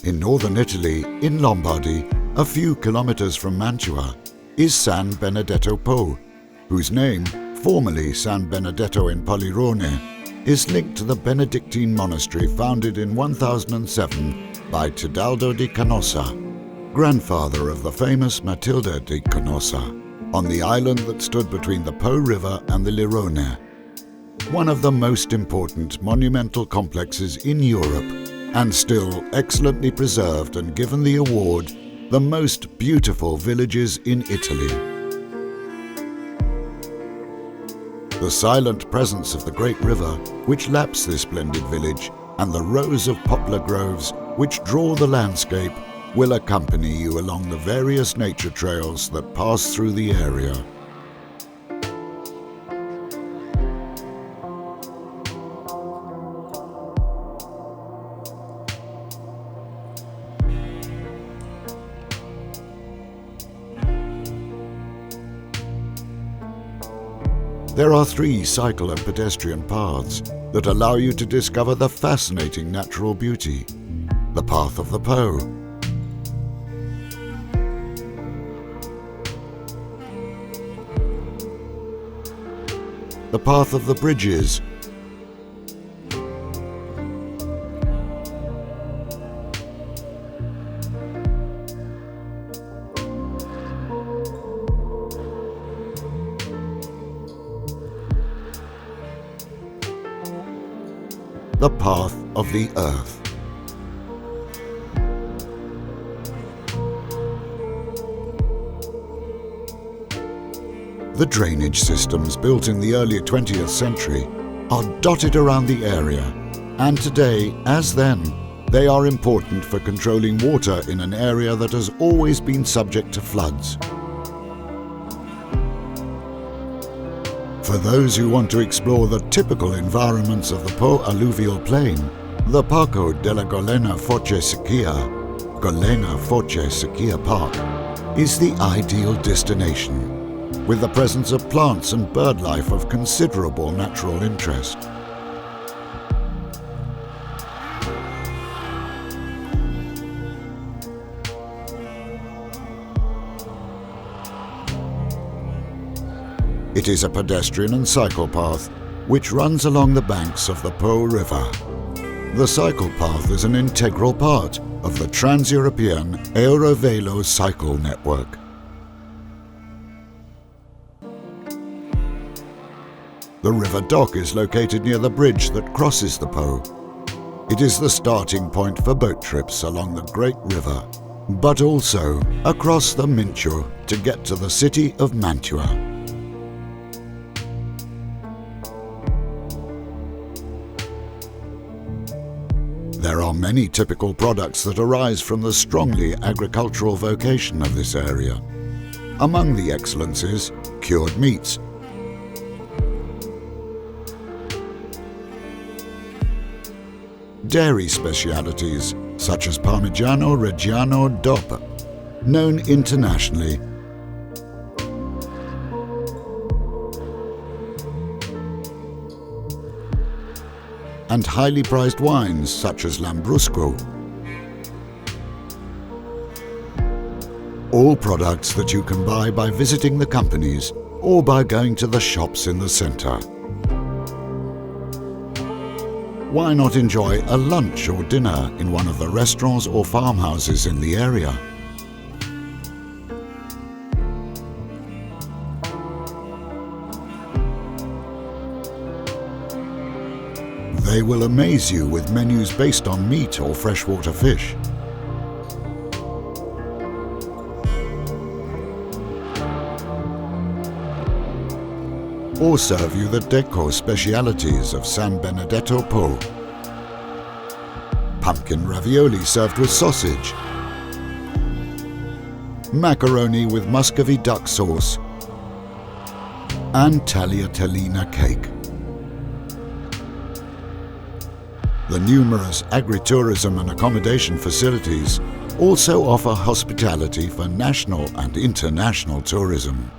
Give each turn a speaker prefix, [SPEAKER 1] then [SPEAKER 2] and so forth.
[SPEAKER 1] In northern Italy, in Lombardy, a few kilometers from Mantua, is San Benedetto Po, whose name, formerly San Benedetto in Polirone, is linked to the Benedictine monastery founded in 1007 by Tidaldo di Canossa, grandfather of the famous Matilda di Canossa, on the island that stood between the Po River and the Lironne. One of the most important monumental complexes in Europe, and still excellently preserved and given the award, the most beautiful villages in Italy. The silent presence of the great river, which laps this splendid village, and the rows of poplar groves which draw the landscape, will accompany you along the various nature trails that pass through the area. There are 3 cycle and pedestrian paths that allow you to discover the fascinating natural beauty. The Path of the Po, the Path of the Bridges, the Path of the Earth. The drainage systems built in the early 20th century are dotted around the area, and today, as then, they are important for controlling water in an area that has always been subject to floods. For those who want to explore the typical environments of the Po alluvial plain, the Parco della Golena Foce Secchia Park is the ideal destination, with the presence of plants and bird life of considerable natural interest. It is a pedestrian and cycle path which runs along the banks of the Po River. The cycle path is an integral part of the Trans-European Eurovelo cycle network. The river dock is located near the bridge that crosses the Po. It is the starting point for boat trips along the Great River, but also across the Mincio to get to the city of Mantua. There are many typical products that arise from the strongly agricultural vocation of this area. Among the excellences, cured meats, dairy specialities such as Parmigiano Reggiano DOP, known internationally, and highly prized wines such as Lambrusco. All products that you can buy by visiting the companies or by going to the shops in the centre. Why not enjoy a lunch or dinner in one of the restaurants or farmhouses in the area? They will amaze you with menus based on meat or freshwater fish. Or serve you the deco specialities of San Benedetto Po. Pumpkin ravioli served with sausage. Macaroni with Muscovy duck sauce. And tagliatellina cake. The numerous agritourism and accommodation facilities also offer hospitality for national and international tourism.